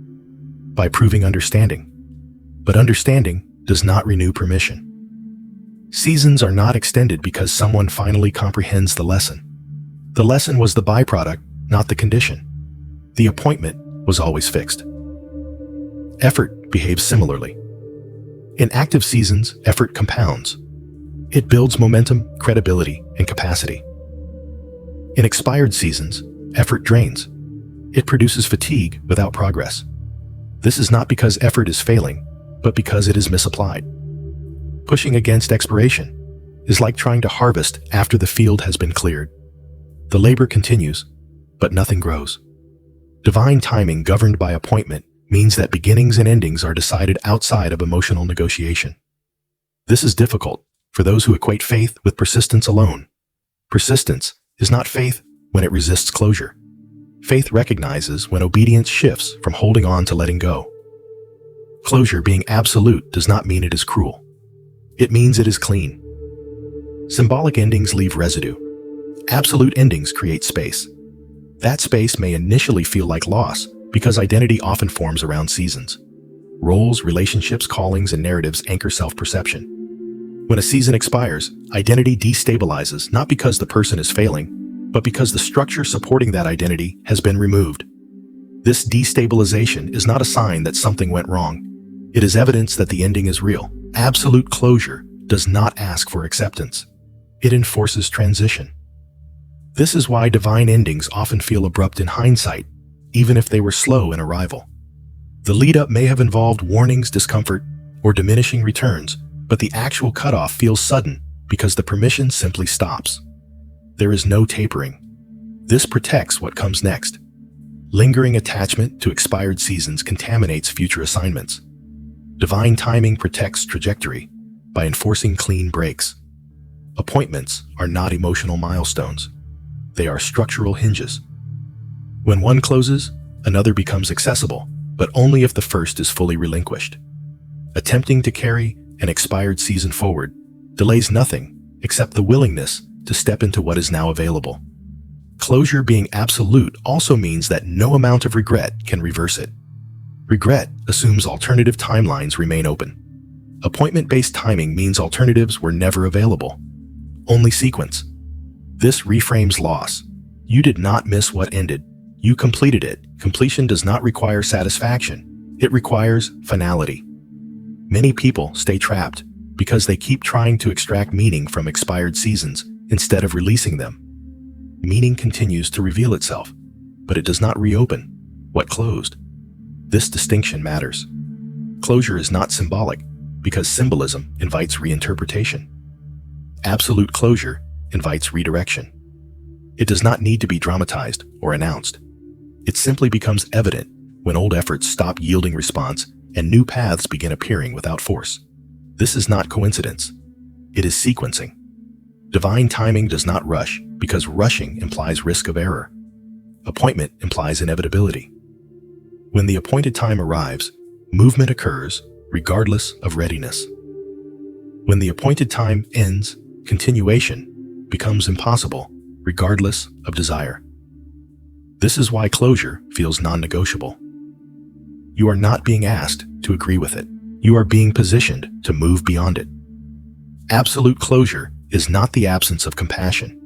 S1: by proving understanding, but understanding does not renew permission. Seasons are not extended because someone finally comprehends the lesson. The lesson was the byproduct, not the condition. The appointment was always fixed. Effort behaves similarly. In active seasons, effort compounds. It builds momentum, credibility, and capacity. In expired seasons, effort drains. It produces fatigue without progress. This is not because effort is failing, but because it is misapplied. Pushing against expiration is like trying to harvest after the field has been cleared. The labor continues, but nothing grows. Divine timing governed by appointment means that beginnings and endings are decided outside of emotional negotiation. This is difficult for those who equate faith with persistence alone. Persistence is not faith when it resists closure. Faith recognizes when obedience shifts from holding on to letting go. Closure being absolute does not mean it is cruel. It means it is clean. Symbolic endings leave residue. Absolute endings create space. That space may initially feel like loss because identity often forms around seasons. Roles, relationships, callings, and narratives anchor self-perception. When a season expires, identity destabilizes not because the person is failing, but because the structure supporting that identity has been removed. This destabilization is not a sign that something went wrong. It is evidence that the ending is real. Absolute closure does not ask for acceptance. It enforces transition. This is why divine endings often feel abrupt in hindsight, even if they were slow in arrival. The lead-up may have involved warnings, discomfort, or diminishing returns, but the actual cutoff feels sudden because the permission simply stops. There is no tapering. This protects what comes next. Lingering attachment to expired seasons contaminates future assignments. Divine timing protects trajectory by enforcing clean breaks. Appointments are not emotional milestones. They are structural hinges. When one closes, another becomes accessible, but only if the first is fully relinquished. Attempting to carry an expired season forward delays nothing except the willingness to step into what is now available. Closure being absolute also means that no amount of regret can reverse it. Regret assumes alternative timelines remain open. Appointment-based timing means alternatives were never available, only sequence. This reframes loss. You did not miss what ended. You completed it. Completion does not require satisfaction. It requires finality. Many people stay trapped because they keep trying to extract meaning from expired seasons instead of releasing them. Meaning continues to reveal itself, but it does not reopen what closed. This distinction matters. Closure is not symbolic because symbolism invites reinterpretation. Absolute closure invites redirection. It does not need to be dramatized or announced. It simply becomes evident when old efforts stop yielding response and new paths begin appearing without force. This is not coincidence. It is sequencing. Divine timing does not rush because rushing implies risk of error. Appointment implies inevitability. When the appointed time arrives, movement occurs regardless of readiness. When the appointed time ends, continuation becomes impossible regardless of desire. This is why closure feels non-negotiable. You are not being asked to agree with it. You are being positioned to move beyond it. Absolute closure is not the absence of compassion.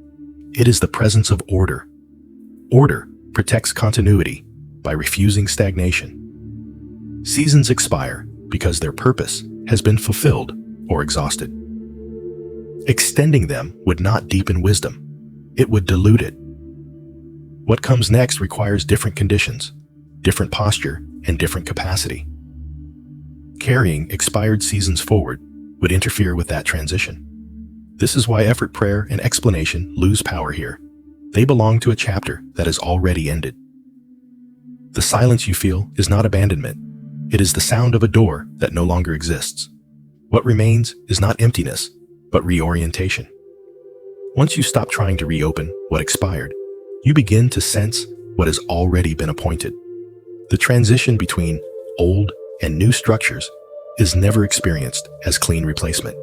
S1: It is the presence of order. Order protects continuity by refusing stagnation. Seasons expire because their purpose has been fulfilled or exhausted. Extending them would not deepen wisdom. It would dilute it. What comes next requires different conditions, different posture, and different capacity. Carrying expired seasons forward would interfere with that transition. This is why effort, prayer, and explanation lose power here. They belong to a chapter that has already ended. The silence you feel is not abandonment. It is the sound of a door that no longer exists. What remains is not emptiness, but reorientation. Once you stop trying to reopen what expired, you begin to sense what has already been appointed. The transition between old and new structures is never experienced as clean replacement.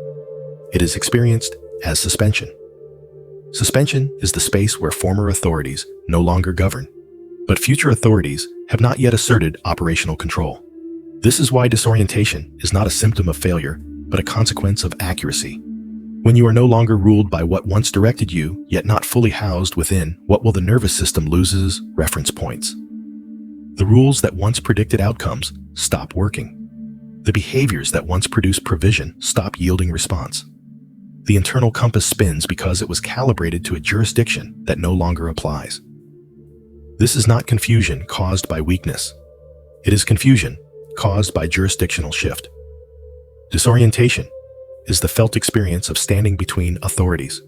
S1: It is experienced as suspension. Suspension is the space where former authorities no longer govern, but future authorities have not yet asserted operational control. This is why disorientation is not a symptom of failure, but a consequence of accuracy. When you are no longer ruled by what once directed you, yet not fully housed within what will the nervous system loses reference points. The rules that once predicted outcomes stop working. The behaviors that once produced provision stop yielding response. The internal compass spins because it was calibrated to a jurisdiction that no longer applies. This is not confusion caused by weakness. It is confusion caused by jurisdictional shift. Disorientation is the felt experience of standing between authorities.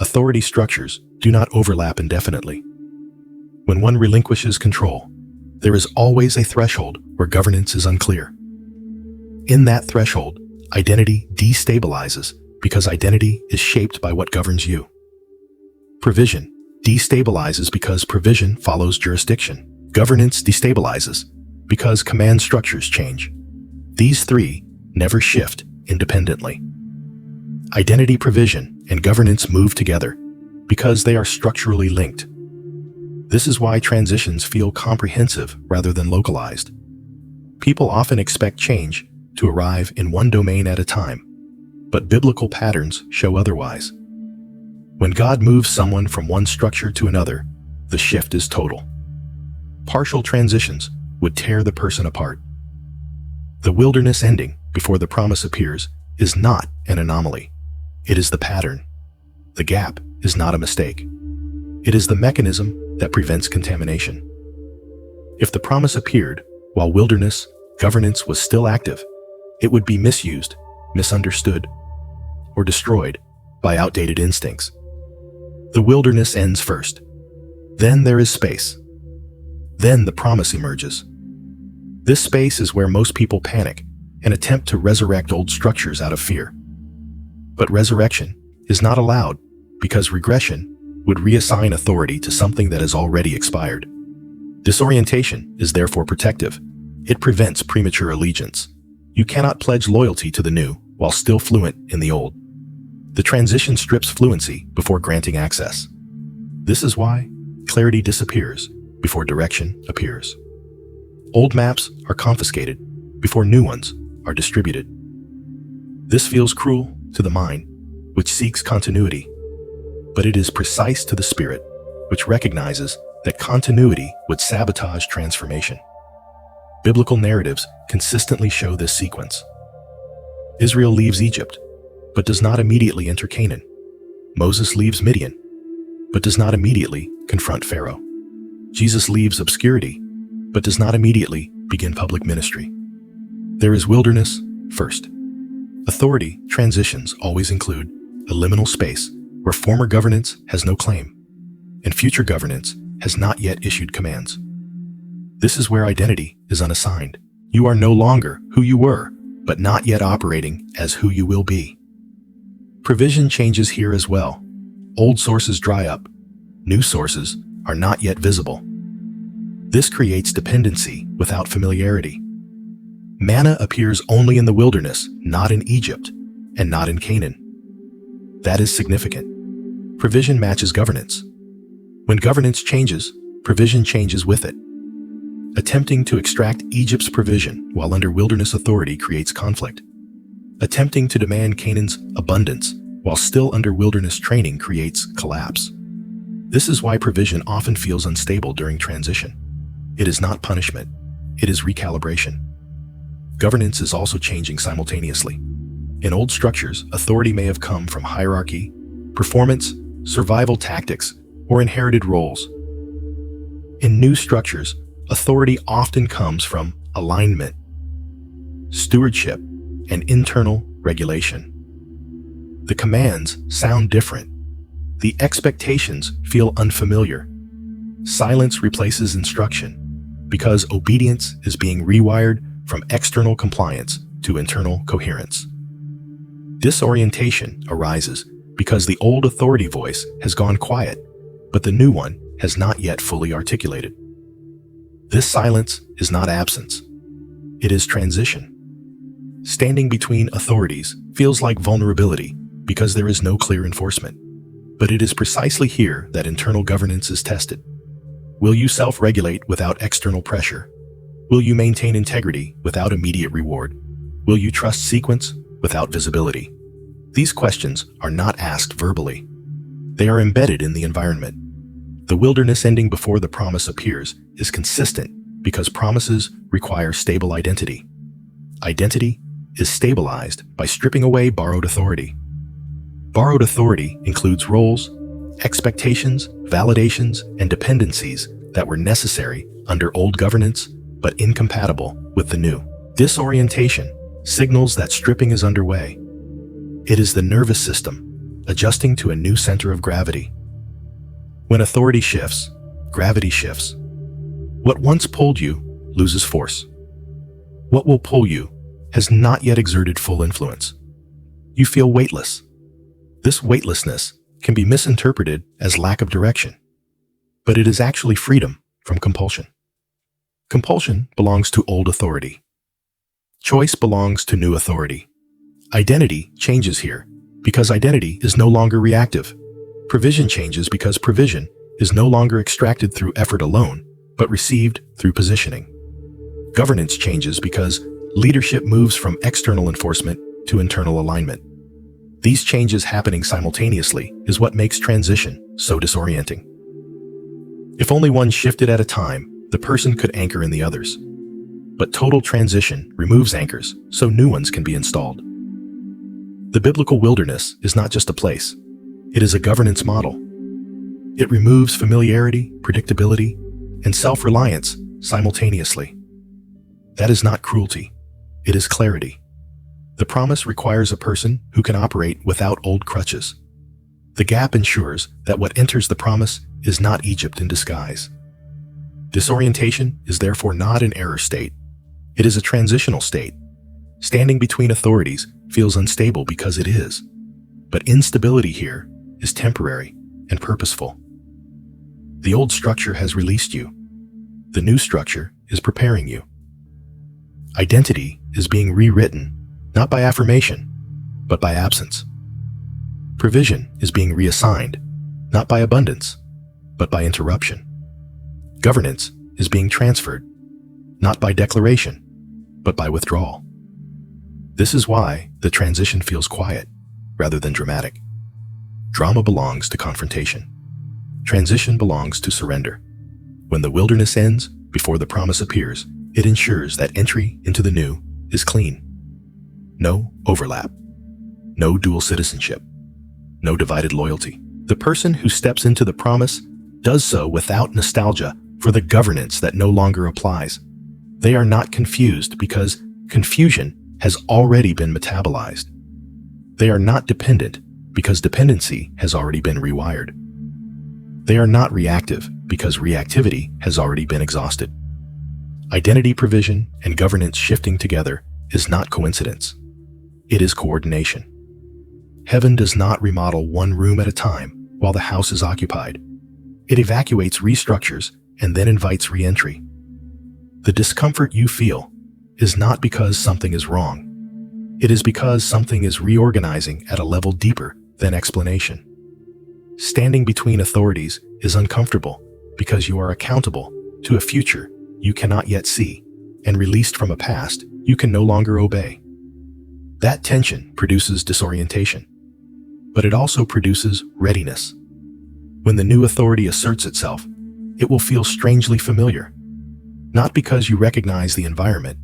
S1: Authority structures do not overlap indefinitely. When one relinquishes control, there is always a threshold where governance is unclear. In that threshold, identity destabilizes because identity is shaped by what governs you. Provision destabilizes because provision follows jurisdiction. Governance destabilizes because command structures change. These three never shift independently. Identity, provision, and governance move together because they are structurally linked. This is why transitions feel comprehensive rather than localized. People often expect change to arrive in one domain at a time, but biblical patterns show otherwise. When God moves someone from one structure to another, the shift is total. Partial transitions would tear the person apart. The wilderness ending before the promise appears is not an anomaly. It is the pattern. The gap is not a mistake. It is the mechanism that prevents contamination. If the promise appeared while wilderness governance was still active, it would be misused, misunderstood, or destroyed by outdated instincts. The wilderness ends first. Then there is space. Then the promise emerges. This space is where most people panic and attempt to resurrect old structures out of fear. But resurrection is not allowed because regression would reassign authority to something that has already expired. Disorientation is therefore protective. It prevents premature allegiance. You cannot pledge loyalty to the new while still fluent in the old. The transition strips fluency before granting access. This is why clarity disappears before direction appears. Old maps are confiscated before new ones are distributed. This feels cruel to the mind, which seeks continuity, but it is precise to the spirit, which recognizes that continuity would sabotage transformation. Biblical narratives consistently show this sequence. Israel leaves Egypt, but does not immediately enter Canaan. Moses leaves Midian, but does not immediately confront Pharaoh. Jesus leaves obscurity, but does not immediately begin public ministry. There is wilderness first. Authority transitions always include a liminal space where former governance has no claim, and future governance has not yet issued commands. This is where identity is unassigned. You are no longer who you were, but not yet operating as who you will be. Provision changes here as well. Old sources dry up. New sources are not yet visible. This creates dependency without familiarity. Manna appears only in the wilderness, not in Egypt, and not in Canaan. That is significant. Provision matches governance. When governance changes, provision changes with it. Attempting to extract Egypt's provision while under wilderness authority creates conflict. Attempting to demand Canaan's abundance while still under wilderness training creates collapse. This is why provision often feels unstable during transition. It is not punishment, it is recalibration. Governance is also changing simultaneously. In old structures, authority may have come from hierarchy, performance, survival tactics, or inherited roles. In new structures, authority often comes from alignment, stewardship, and internal regulation. The commands sound different. The expectations feel unfamiliar. Silence replaces instruction. because obedience is being rewired from external compliance to internal coherence. Disorientation arises because the old authority voice has gone quiet, but the new one has not yet fully articulated. This silence is not absence. It is transition. Standing between authorities feels like vulnerability because there is no clear enforcement. But it is precisely here that internal governance is tested. Will you self-regulate without external pressure? Will you maintain integrity without immediate reward? Will you trust sequence without visibility? These questions are not asked verbally. They are embedded in the environment. The wilderness ending before the promise appears is consistent because promises require stable identity. Identity is stabilized by stripping away borrowed authority. Borrowed authority includes roles, expectations, validations, and dependencies that were necessary under old governance but incompatible with the new. Disorientation signals that stripping is underway. It is the nervous system adjusting to a new center of gravity. When authority shifts, gravity shifts. What once pulled you loses force. What will pull you has not yet exerted full influence. You feel weightless. This weightlessness can be misinterpreted as lack of direction, but it is actually freedom from compulsion. Compulsion belongs to old authority. Choice belongs to new authority. Identity changes here because identity is no longer reactive. Provision changes because provision is no longer extracted through effort alone, but received through positioning. Governance changes because leadership moves from external enforcement to internal alignment. These changes happening simultaneously is what makes transition so disorienting. If only one shifted at a time, the person could anchor in the others. But total transition removes anchors so new ones can be installed. The biblical wilderness is not just a place. It is a governance model. It removes familiarity, predictability, and self-reliance simultaneously. That is not cruelty. It is clarity. The promise requires a person who can operate without old crutches. The gap ensures that what enters the promise is not Egypt in disguise. Disorientation is therefore not an error state. It is a transitional state. Standing between authorities feels unstable because it is. But instability here is temporary and purposeful. The old structure has released you. The new structure is preparing you. Identity is being rewritten, not by affirmation, but by absence. Provision is being reassigned, not by abundance, but by interruption. Governance is being transferred, not by declaration, but by withdrawal. This is why the transition feels quiet rather than dramatic. Drama belongs to confrontation. Transition belongs to surrender. When the wilderness ends before the promise appears, it ensures that entry into the new is clean. No overlap. No dual citizenship. No divided loyalty. The person who steps into the promise does so without nostalgia for the governance that no longer applies. They are not confused because confusion has already been metabolized. They are not dependent because dependency has already been rewired. They are not reactive because reactivity has already been exhausted. Identity provision and governance shifting together is not coincidence. It is coordination. Heaven does not remodel one room at a time while the house is occupied. It evacuates, restructures, and then invites re-entry. The discomfort you feel is not because something is wrong. It is because something is reorganizing at a level deeper than explanation. Standing between authorities is uncomfortable because you are accountable to a future you cannot yet see, and released from a past you can no longer obey. That tension produces disorientation, but it also produces readiness. When the new authority asserts itself, it will feel strangely familiar, not because you recognize the environment,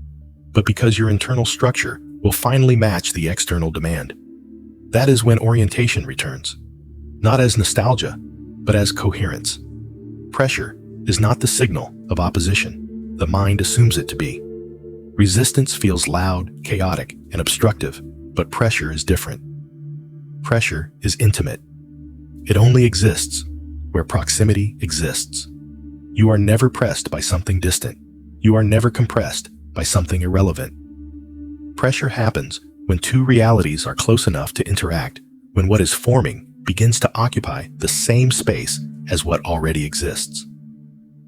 S1: but because your internal structure will finally match the external demand. That is when orientation returns, not as nostalgia, but as coherence. Pressure is not the signal of opposition the mind assumes it to be. Resistance feels loud, chaotic, and obstructive, but pressure is different. Pressure is intimate. It only exists where proximity exists. You are never pressed by something distant. You are never compressed by something irrelevant. Pressure happens when two realities are close enough to interact, when what is forming begins to occupy the same space as what already exists.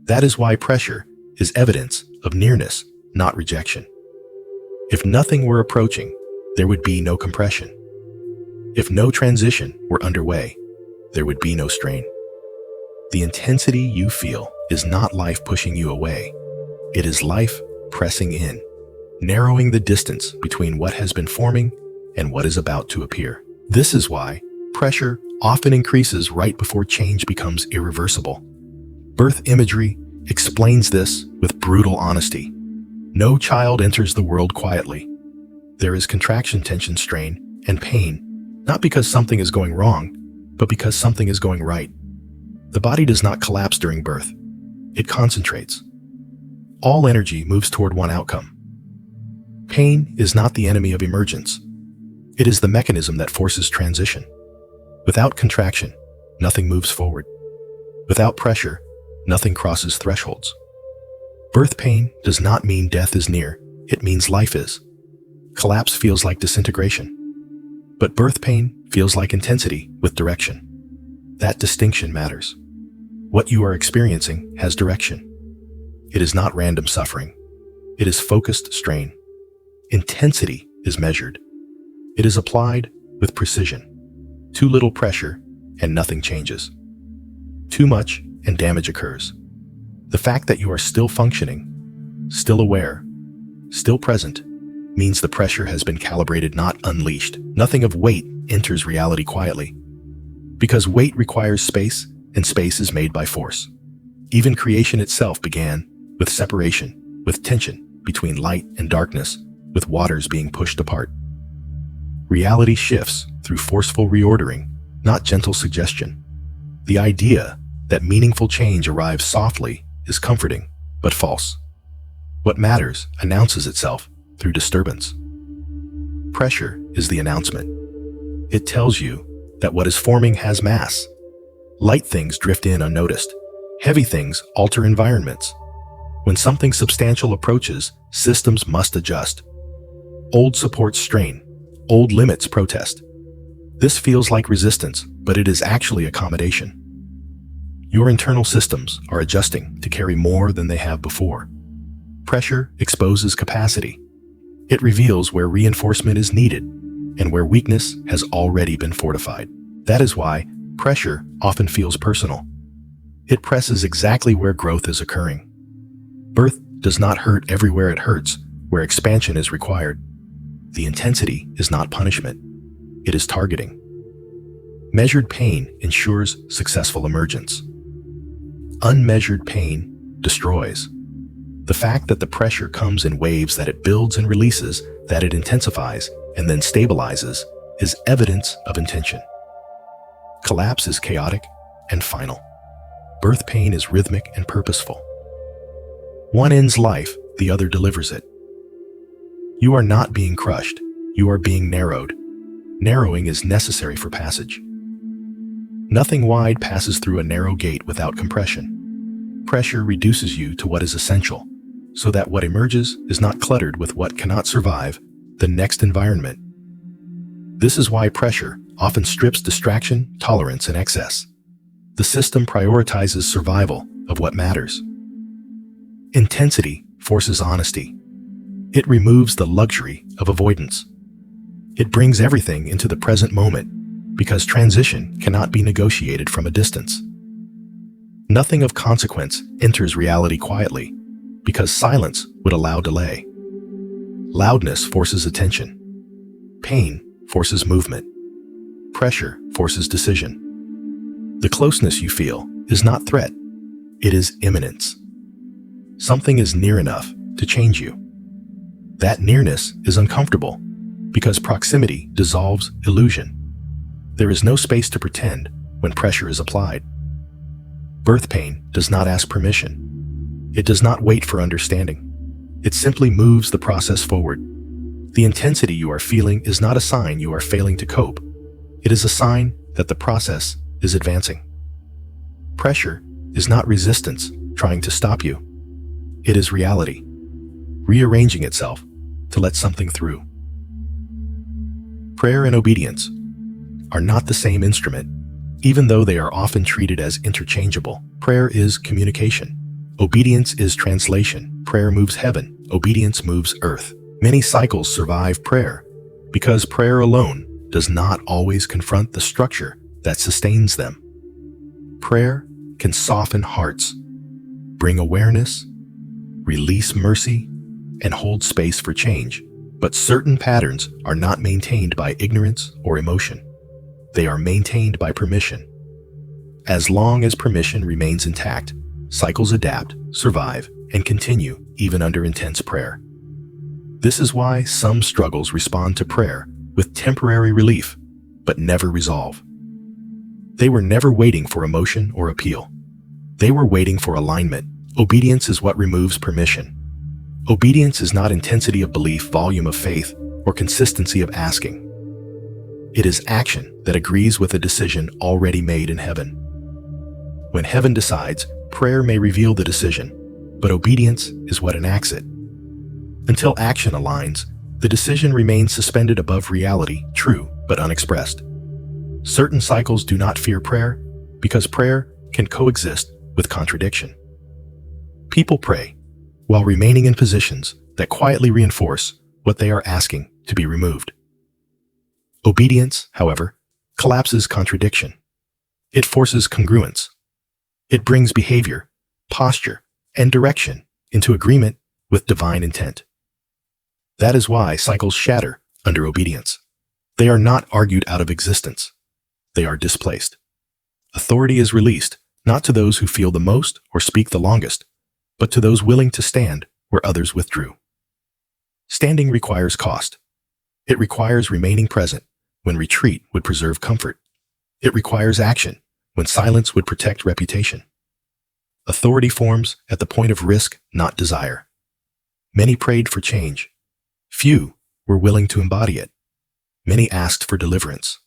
S1: That is why pressure is evidence of nearness, not rejection. If nothing were approaching, there would be no compression. If no transition were underway, there would be no strain. The intensity you feel is not life pushing you away. It is life pressing in, narrowing the distance between what has been forming and what is about to appear. This is why pressure often increases right before change becomes irreversible. Birth imagery explains this with brutal honesty. No child enters the world quietly. There is contraction, tension, strain, and pain, not because something is going wrong, but because something is going right. The body does not collapse during birth. It concentrates. All energy moves toward one outcome. Pain is not the enemy of emergence. It is the mechanism that forces transition. Without contraction, nothing moves forward. Without pressure, nothing crosses thresholds. Birth pain does not mean death is near. It means life is. Collapse feels like disintegration. But birth pain feels like intensity with direction. That distinction matters. What you are experiencing has direction. It is not random suffering. It is focused strain. Intensity is measured. It is applied with precision. Too little pressure and nothing changes. Too much and damage occurs. The fact that you are still functioning, still aware, still present, means the pressure has been calibrated, not unleashed. Nothing of weight enters reality quietly. Because weight requires space, and space is made by force. Even creation itself began with separation, with tension between light and darkness, with waters being pushed apart. Reality shifts through forceful reordering, not gentle suggestion. The idea that meaningful change arrives softly is comforting, but false. What matters announces itself through disturbance. Pressure is the announcement. It tells you that what is forming has mass. Light things drift in unnoticed. Heavy things alter environments. When something substantial approaches, systems must adjust. Old supports strain. Old limits protest. This feels like resistance, but it is actually accommodation. Your internal systems are adjusting to carry more than they have before. Pressure exposes capacity. It reveals where reinforcement is needed and where weakness has already been fortified. That is why pressure often feels personal. It presses exactly where growth is occurring. Birth does not hurt everywhere it hurts, where expansion is required. The intensity is not punishment. It is targeting. Measured pain ensures successful emergence. Unmeasured pain destroys. The fact that the pressure comes in waves, that it builds and releases, that it intensifies and then stabilizes, is evidence of intention. Collapse is chaotic and final. Birth pain is rhythmic and purposeful. One ends life, the other delivers it. You are not being crushed, you are being narrowed. Narrowing is necessary for passage. Nothing wide passes through a narrow gate without compression. Pressure reduces you to what is essential, so that what emerges is not cluttered with what cannot survive the next environment. This is why pressure often strips distraction, tolerance, and excess. The system prioritizes survival of what matters. Intensity forces honesty. It removes the luxury of avoidance. It brings everything into the present moment, because transition cannot be negotiated from a distance. Nothing of consequence enters reality quietly, because silence would allow delay. Loudness forces attention. Pain forces movement. Pressure forces decision. The closeness you feel is not threat, it is imminence. Something is near enough to change you. That nearness is uncomfortable, because proximity dissolves illusion. There is no space to pretend when pressure is applied. Birth pain does not ask permission. It does not wait for understanding. It simply moves the process forward. The intensity you are feeling is not a sign you are failing to cope. It is a sign that the process is advancing. Pressure is not resistance trying to stop you. It is reality, rearranging itself to let something through. Prayer and obedience are not the same instrument, even though they are often treated as interchangeable. Prayer is communication. Obedience is translation. Prayer moves heaven. Obedience moves earth. Many cycles survive prayer because prayer alone does not always confront the structure that sustains them. Prayer can soften hearts, bring awareness, release mercy, and hold space for change. But certain patterns are not maintained by ignorance or emotion. They are maintained by permission. As long as permission remains intact, cycles adapt, survive, and continue even under intense prayer. This is why some struggles respond to prayer with temporary relief, but never resolve. They were never waiting for emotion or appeal. They were waiting for alignment. Obedience is what removes permission. Obedience is not intensity of belief, volume of faith, or consistency of asking. It is action that agrees with a decision already made in heaven. When heaven decides, prayer may reveal the decision, but obedience is what enacts it. Until action aligns, the decision remains suspended above reality, true but unexpressed. Certain cycles do not fear prayer because prayer can coexist with contradiction. People pray while remaining in positions that quietly reinforce what they are asking to be removed. Obedience, however, collapses contradiction. It forces congruence. It brings behavior, posture, and direction into agreement with divine intent. That is why cycles shatter under obedience. They are not argued out of existence. They are displaced. Authority is released not to those who feel the most or speak the longest, but to those willing to stand where others withdrew. Standing requires cost. It requires remaining present when retreat would preserve comfort. It requires action when silence would protect reputation. Authority forms at the point of risk, not desire. Many prayed for change. Few were willing to embody it. Many asked for deliverance.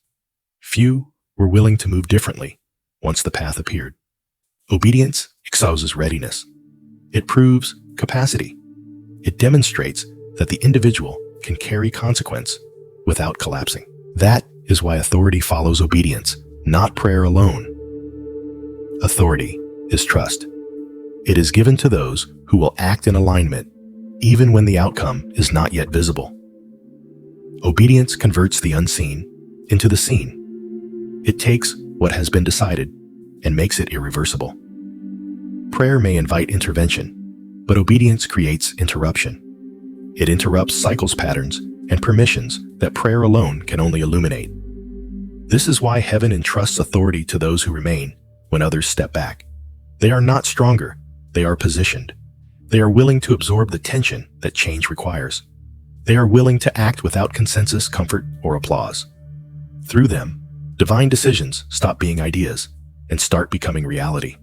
S1: Few were willing to move differently once the path appeared. Obedience exposes readiness. It proves capacity. It demonstrates that the individual can carry consequence without collapsing. That is why authority follows obedience, not prayer alone. Authority is trust. It is given to those who will act in alignment, even when the outcome is not yet visible. Obedience converts the unseen into the seen. It takes what has been decided and makes it irreversible. Prayer may invite intervention, but obedience creates interruption. It interrupts cycles, patterns, and permissions that prayer alone can only illuminate. This is why heaven entrusts authority to those who remain when others step back. They are not stronger, they are positioned. They are willing to absorb the tension that change requires. They are willing to act without consensus, comfort, or applause. Through them, divine decisions stop being ideas and start becoming reality.